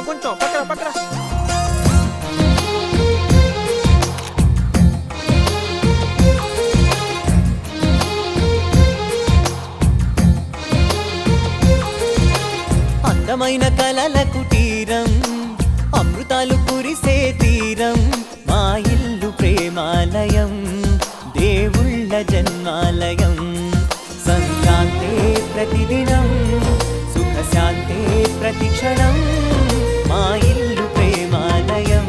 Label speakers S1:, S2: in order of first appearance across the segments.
S1: కొంచెం పక్కన పక్కన.
S2: అందమైన కలల కుటీరం, అమృతాలు కురిసే తీరం, మా ఇల్లు ప్రేమాలయం, దేవుళ్ళ జన్మాలయం. సంక్రాంతే ప్రతిదినం, సుఖశాంతే ప్రతిక్షణం, మా ఇల్లు ప్రేమాలయం,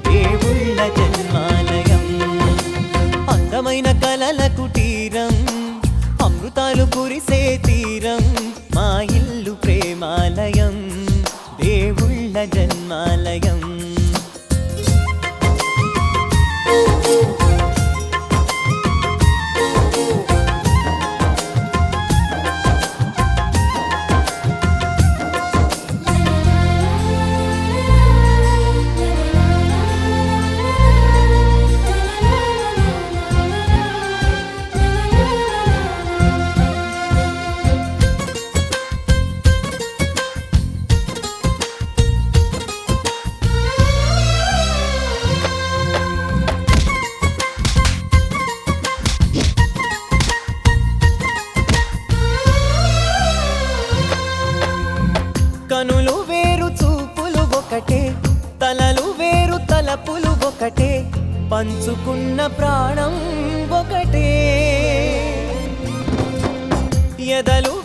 S2: దేవుళ్ళ జన్మాలయం. అందమైన కలల కుటీరం, అమృతాలు కురిసే తీరం, మా ఇల్లు ప్రేమాలయం, దేవుళ్ళ జన్మాలయం. కనులు వేరు చూపులు ఒకటే, తలలు వేరు తలపులు ఒకటే, పంచుకున్న ప్రాణం ఒకటే. ఎదలు